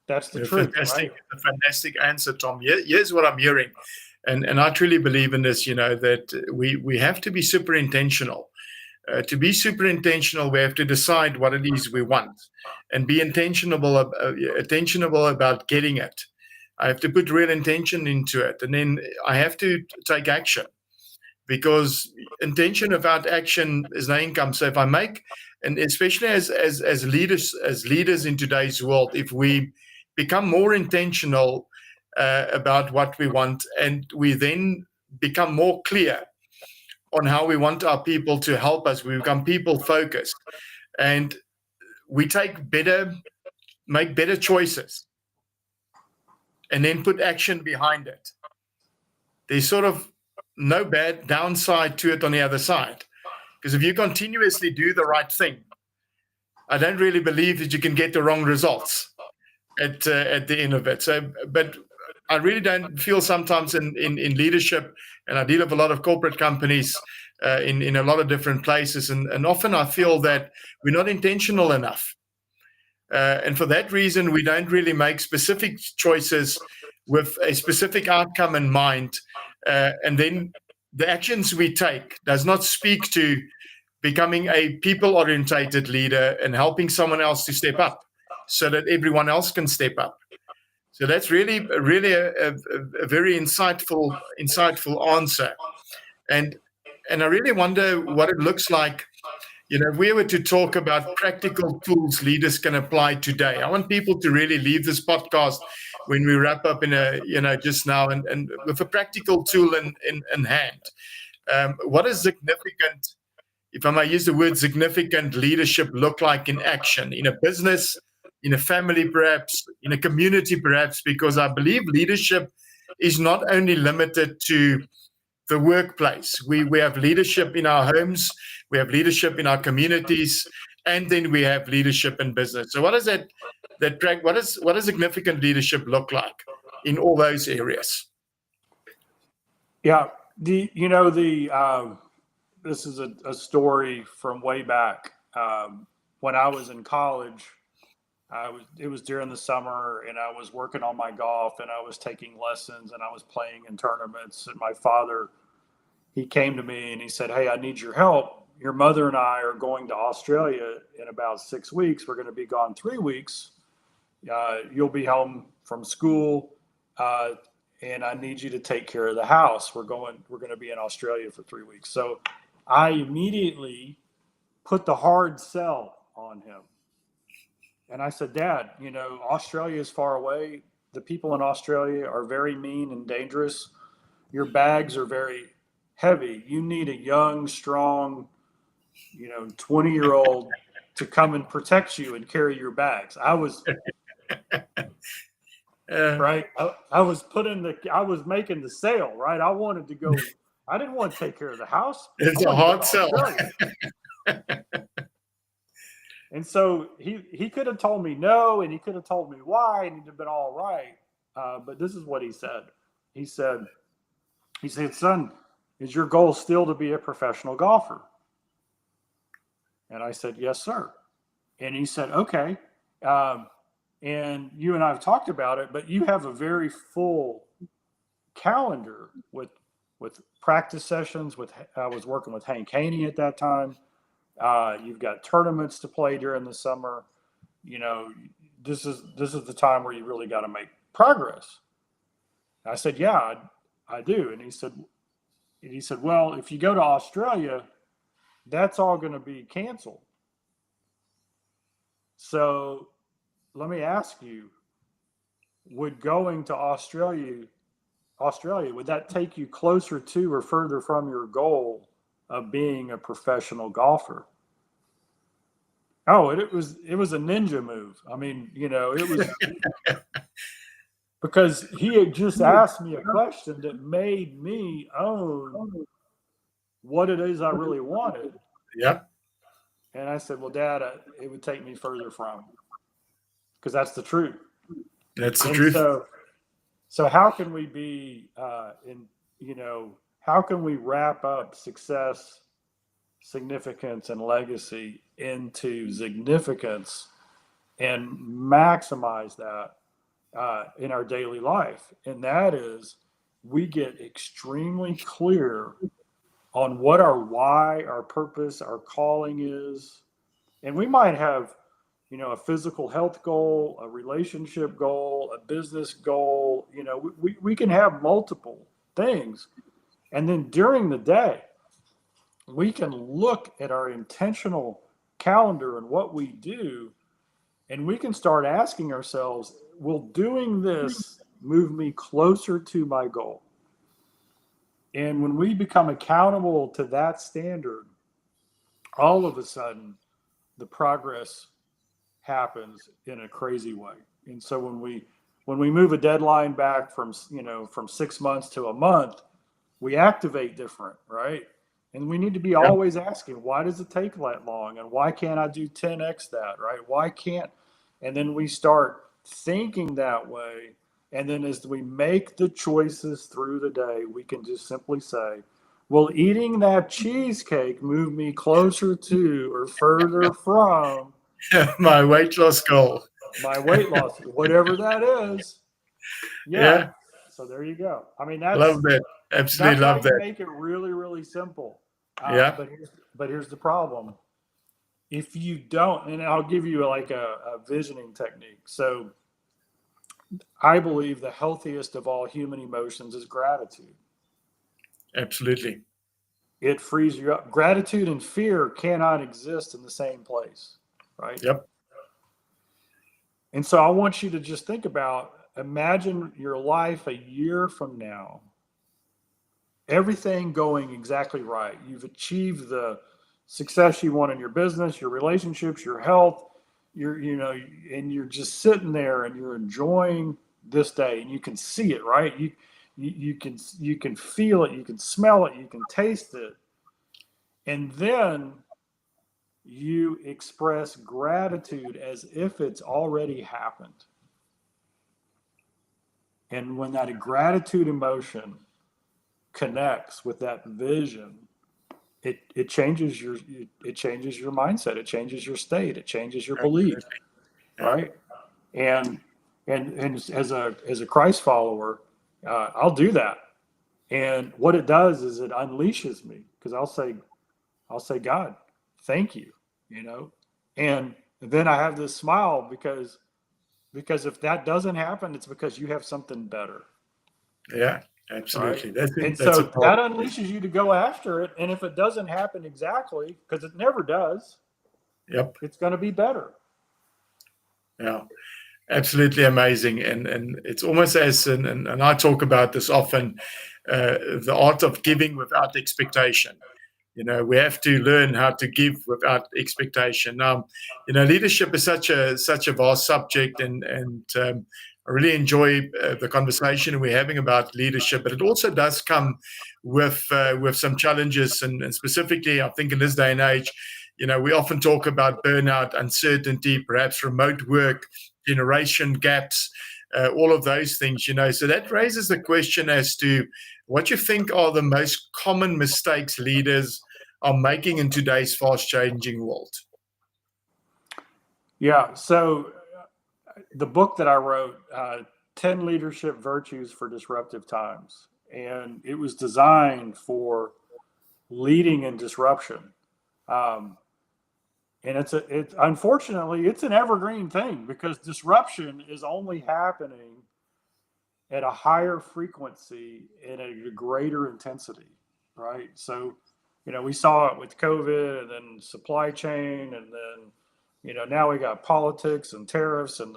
that's the truth. Fantastic, right? a fantastic answer, Tom. Here's what I'm hearing. And I truly believe in this, that we have to be super intentional. To be super intentional, we have to decide what it is we want and be intentional about getting it. I have to put real intention into it, and then I have to take action, because intention without action is no income. So if I make, and especially as leaders in today's world, if we become more intentional about what we want, and we then become more clear on how we want our people to help us, we become people focused, and we make better choices, and then put action behind it. There's sort of no bad downside to it on the other side. Because if you continuously do the right thing, I don't really believe that you can get the wrong results at the end of it. So, but I really don't feel sometimes in leadership, and I deal with a lot of corporate companies in a lot of different places, and often I feel that we're not intentional enough. And for that reason, we don't really make specific choices with a specific outcome in mind. And then the actions we take does not speak to becoming a people-orientated leader and helping someone else to step up so that everyone else can step up. So that's really a very insightful answer. And I really wonder what it looks like. If we were to talk about practical tools leaders can apply today, I want people to really leave this podcast when we wrap up just now, and with a practical tool in hand. What is significant, if I may use the word significant, leadership look like in action, in a business, in a family, perhaps, in a community, perhaps, because I believe leadership is not only limited to the workplace. We have leadership in our homes, we have leadership in our communities, and then we have leadership in business. So what does what does significant leadership look like in all those areas? Yeah, this is a story from way back. When I was in college, it was during the summer, and I was working on my golf, and I was taking lessons, and I was playing in tournaments. And my father, he came to me and he said, "Hey, I need your help. Your mother and I are going to Australia in about 6 weeks. We're going to be gone 3 weeks. You'll be home from school, and I need you to take care of the house. We're going to be in Australia for 3 weeks." So I immediately put the hard sell on him. And I said, Dad, Australia is far away. The people in Australia are very mean and dangerous. Your bags are very heavy. You need a young, strong, 20-year-old to come and protect you and carry your bags. I was right. I was I was making the sale, right? I wanted to go. I didn't want to take care of the house. It's I a wanted to go hard to sell. Australia. And so he could have told me no, and he could have told me why, and he'd have been all right. But this is what he said. He said, son, is your goal still to be a professional golfer? And I said, yes, sir. And he said, okay. And you and I have talked about it, but you have a very full calendar with practice sessions. I was working with Hank Haney at that time. You've got tournaments to play during the summer. This is the time where you really got to make progress. I said, yeah, I do. And he said, well, if you go to Australia, that's all going to be canceled. So let me ask you, would going to Australia, would that take you closer to or further from your goal of being a professional golfer? Oh, it was a ninja move. I mean, it was because he had just asked me a question that made me own what it is I really wanted. Yep. And I said, well, Dad, it would take me further from, because that's the truth. That's the truth. So how can we be how can we wrap up success, significance, and legacy into significance and maximize that in our daily life? And that is, we get extremely clear on what our why, our purpose, our calling is. And we might have, a physical health goal, a relationship goal, a business goal. We can have multiple things. And then during the day, we can look at our intentional calendar and what we do, and we can start asking ourselves, will doing this move me closer to my goal? And when we become accountable to that standard, all of a sudden the progress happens in a crazy way. And so when we move a deadline back from 6 months to a month, we activate different, right? And we need to be always asking, why does it take that long? And why can't I do 10x that, right? Why can't? And then we start thinking that way. And then as we make the choices through the day, we can just simply say, will eating that cheesecake move me closer to or further from my weight loss goal? My weight loss, whatever that is. Yeah. So there you go. I mean, love that. Absolutely love that. Make it really, really simple. But here's the problem. If you don't, and I'll give you like a visioning technique. So I believe the healthiest of all human emotions is gratitude. Absolutely. It frees you up. Gratitude and fear cannot exist in the same place, right? Yep. And so I want you to just think about, imagine your life a year from now, everything going exactly right. You've achieved the success you want in your business, your relationships, your health, and you're just sitting there and you're enjoying this day, and you can see it, right? You can feel it, you can smell it, you can taste it. And then you express gratitude as if it's already happened. And when that gratitude emotion connects with that vision, it changes your mindset, it changes your state, it changes your belief, right? And as a Christ follower, I'll do that. And what it does is it unleashes me, because I'll say, God, thank you, and then I have this smile because if that doesn't happen, it's because you have something better. Yeah, absolutely. Right? So that unleashes you to go after it. And if it doesn't happen exactly, because it never does, yep, it's going to be better. Yeah. Absolutely amazing. And it's almost as, and I talk about this often, the art of giving without expectation. We have to learn how to give without expectation. Leadership is such a vast subject, and I really enjoy the conversation we're having about leadership. But it also does come with some challenges, and specifically, I think in this day and age, we often talk about burnout, uncertainty, perhaps remote work, generation gaps, all of those things. So that raises the question as to what you think are the most common mistakes leaders are making in today's fast changing world. Yeah. So the book that I wrote, 10 Leadership Virtues for Disruptive Times, and it was designed for leading in disruption. Um, and it's unfortunately, it's an evergreen thing because disruption is only happening at a higher frequency and at a greater intensity, right? So, we saw it with COVID and then supply chain, and then, now we got politics and tariffs, and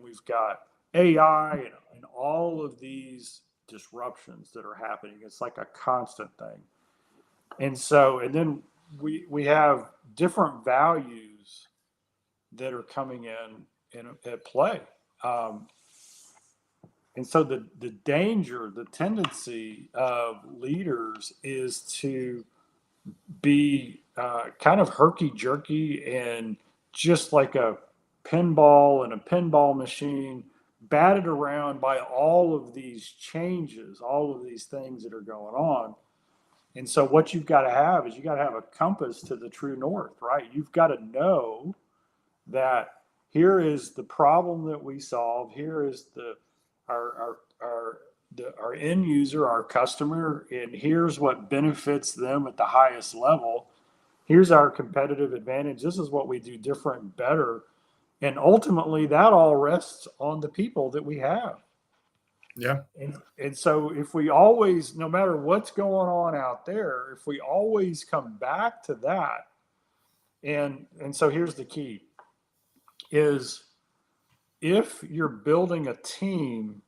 we've got AI and all of these disruptions that are happening. It's like a constant thing. And then we have different values that are coming in at play. Um, and so the danger, the tendency of leaders is to be kind of herky jerky and just like a pinball and a pinball machine, batted around by all of these changes, all of these things that are going on. And so what you've got to have is you got to have a compass to the true north, right? You've got to know that here is the problem that we solve. Here is our end user, our customer, and here's what benefits them at the highest level. Here's our competitive advantage. This is what we do different and better. And ultimately, that all rests on the people that we have. Yeah. And so if we always, no matter what's going on out there, if we always come back to that, and so here's the key is if you're building a team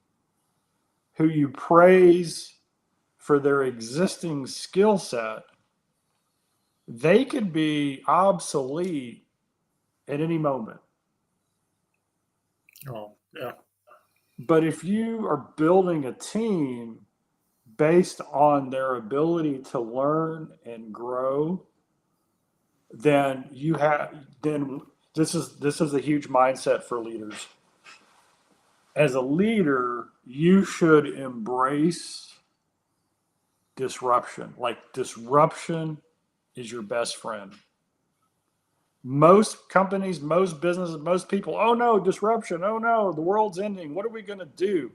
who you praise for their existing skill set, they could be obsolete at any moment. Oh, yeah. But if you are building a team based on their ability to learn and grow, then this is a huge mindset for leaders. As a leader, you should embrace disruption. Like disruption is your best friend. Most companies, most businesses, most people, oh no, disruption. Oh no, the world's ending. What are we going to do?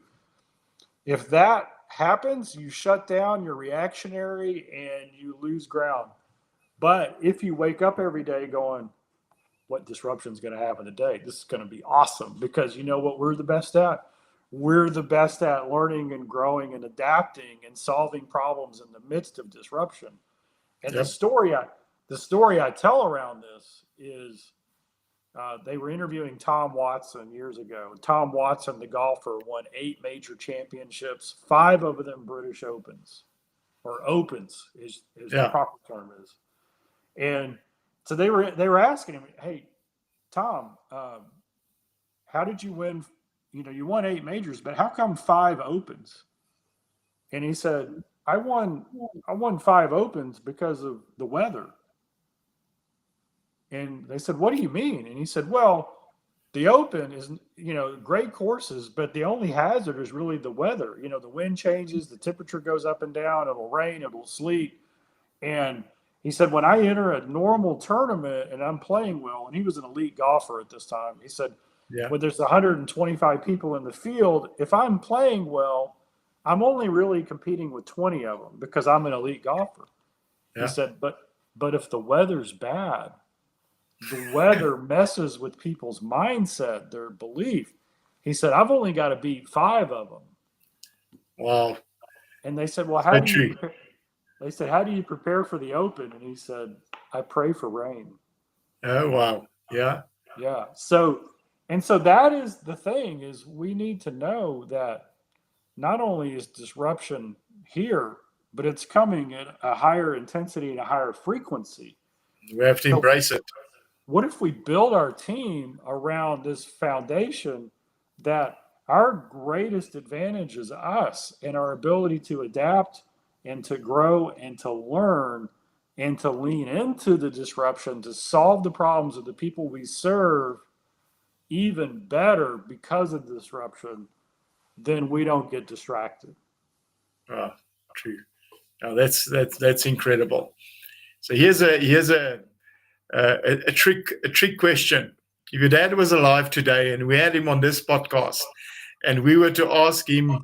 If that happens, you shut down, you're reactionary, and you lose ground. But if you wake up every day going, what disruption is going to happen today? This is going to be awesome because you know what we're the best at? We're the best at learning and growing and adapting and solving problems in the midst of disruption. And Yep. the story I tell around this is they were interviewing Tom Watson years ago. Tom Watson, the golfer, won 8 major championships, 5 of them British Opens, or Opens is the proper term is. And so they were asking him, hey, Tom, how did you win? You won 8 majors, but how come 5 Opens? And he said, I won 5 Opens because of the weather. And they said, what do you mean? And he said, well, the Open is, great courses, but the only hazard is really the weather. The wind changes, the temperature goes up and down, it'll rain, it'll sleet. And he said, when I enter a normal tournament and I'm playing well, and he was an elite golfer at this time, he said, when there's 125 people in the field, if I'm playing well, I'm only really competing with 20 of them because I'm an elite golfer. He said, but if the weather's bad, the weather messes with people's mindset, their belief. He said, I've only got to beat 5 of them. Wow. And they said, well, how do you prepare for the Open? And he said, I pray for rain. Oh, wow. Yeah. Yeah. So And so that is the thing, is we need to know that not only is disruption here, but it's coming at a higher intensity and a higher frequency. We have to So embrace it. what if we build our team around this foundation that our greatest advantage is us and our ability to adapt and to grow and to learn and to lean into the disruption to solve the problems of the people we serve even better because of the disruption, then we don't get distracted. Oh, true. Oh, that's incredible. So here's a trick question. If your dad was alive today and we had him on this podcast, and we were to ask him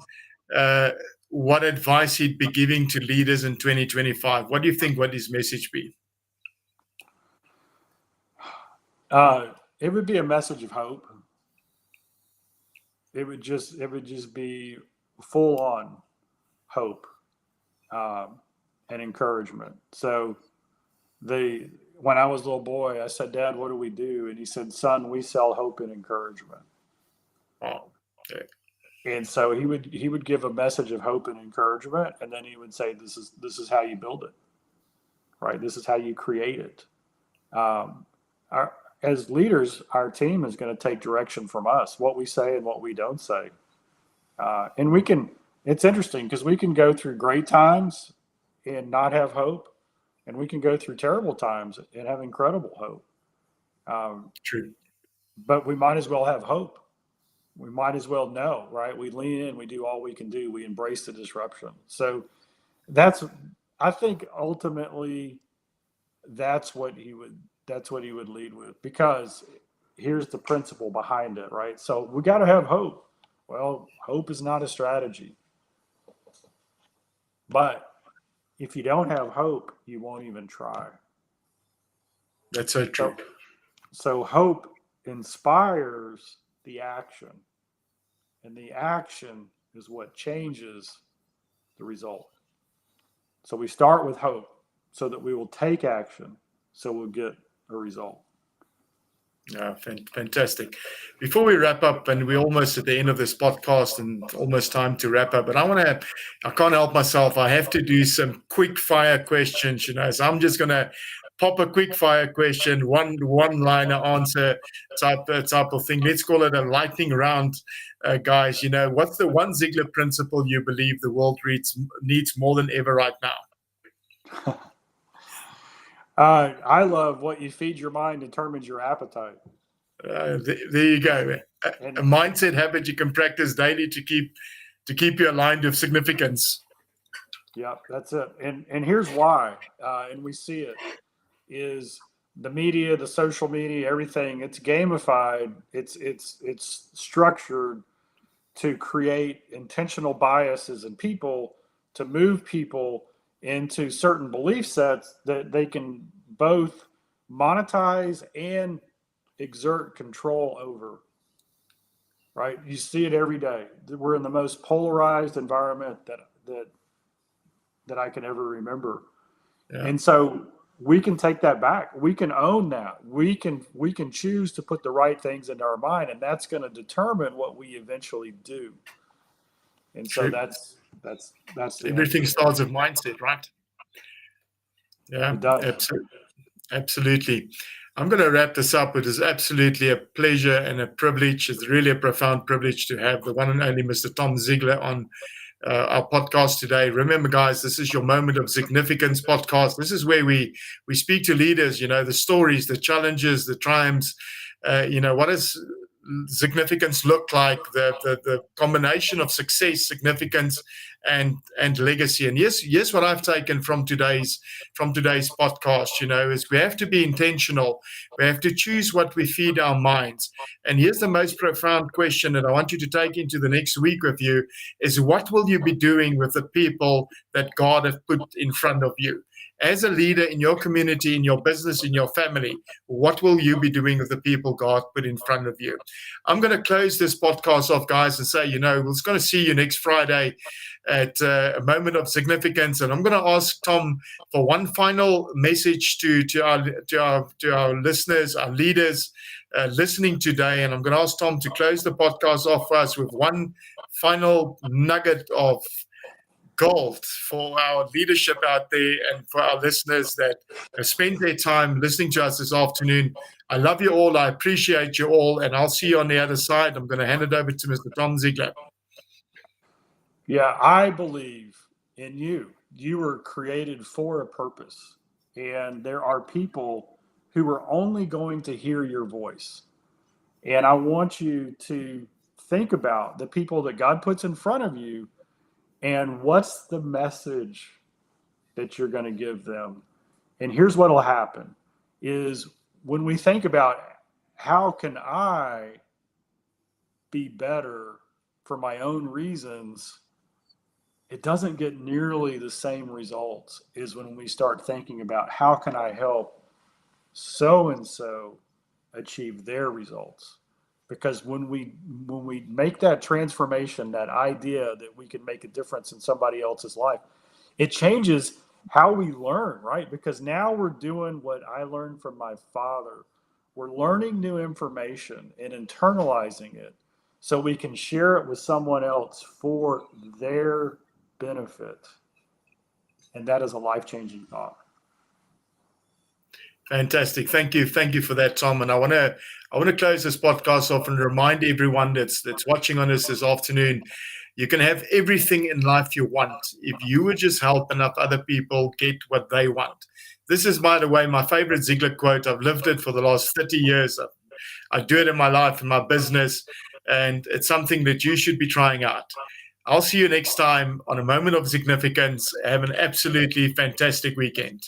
what advice he'd be giving to leaders in 2025, what do you think would his message be? It would be a message of hope. It would just be full on hope and encouragement. So when I was a little boy, I said, "Dad, what do we do?" And he said, "Son, we sell hope and encouragement." Oh, okay. And so he would give a message of hope and encouragement, and then he would say, "This is how you build it, right? This is how you create it." As leaders, our team is going to take direction from us, what we say and what we don't say. And we can, it's interesting because we can go through great times and not have hope, and we can go through terrible times and have incredible hope. True. But we might as well have hope. We might as well know, right? We lean in, we do all we can do, we embrace the disruption. So I think ultimately that's what he would lead with, because here's the principle behind it, right? So we got to have hope. Well, hope is not a strategy. But if you don't have hope, you won't even try. That's so true. So hope inspires the action, and the action is what changes the result. So we start with hope so that we will take action, so we'll get a result. Yeah, fantastic. Before we wrap up, and we're almost at the end of this podcast and almost time to wrap up, but I can't help myself. I have to do some quick fire questions, so I'm just going to pop a quick fire question, one liner answer type of thing. Let's call it a lightning round, guys. What's the one Ziglar principle you believe the world needs more than ever right now? I love what you feed your mind determines your appetite. There you go. A mindset habit you can practice daily to keep you aligned with significance. Yeah, that's it. And here's why. And we see it is the media, the social media, everything. It's gamified. It's structured to create intentional biases in people, to move people into certain belief sets that they can both monetize and exert control over, right? You see it every day. We're in the most polarized environment that I can ever remember. Yeah. And so we can take that back. We can own that. We can choose to put the right things into our mind, and that's going to determine what we eventually do. And so that's everything starts with mindset, right? Yeah, absolutely. I'm going to wrap this up. It is absolutely a pleasure and a privilege. It's really a profound privilege to have the one and only Mr. Tom Ziglar on our podcast today. Remember, guys, this is your Moment of Significance podcast. This is where we speak to leaders, the stories, the challenges, the triumphs, what does significance look like, the combination of success, significance, and legacy. And yes, what I've taken from today's podcast, is we have to be intentional. We have to choose what we feed our minds. And here's the most profound question that I want you to take into the next week with you is, what will you be doing with the people that God has put in front of you? As a leader in your community, in your business, in your family, what will you be doing with the people God put in front of you? I'm going to close this podcast off, guys, and say, we're going to see you next Friday at a Moment of Significance. And I'm going to ask Tom for one final message to our listeners, our leaders, listening today. And I'm going to ask Tom to close the podcast off for us with one final nugget of gold for our leadership out there and for our listeners that have spent their time listening to us this afternoon. I love you all. I appreciate you all. And I'll see you on the other side. I'm going to hand it over to Mr. Tom Ziglar. Yeah, I believe in you. You were created for a purpose. And there are people who are only going to hear your voice. And I want you to think about the people that God puts in front of you and what's the message that you're going to give them. And here's what will happen is when we think about how can I be better for my own reasons, it doesn't get nearly the same results as when we start thinking about how can I help so-and-so achieve their results. Because when we make that transformation, that idea that we can make a difference in somebody else's life, it changes how we learn, right? Because now we're doing what I learned from my father. We're learning new information and internalizing it so we can share it with someone else for their benefit. And that is a life-changing thought. Fantastic. Thank you. Thank you for that, Tom. And I want to close this podcast off and remind everyone that's watching on us this afternoon, you can have everything in life you want if you would just help enough other people get what they want. This is, by the way, my favorite Ziglar quote. I've lived it for the last 30 years. I do it in my life, in my business, and it's something that you should be trying out. I'll see you next time on A Moment of Significance. Have an absolutely fantastic weekend.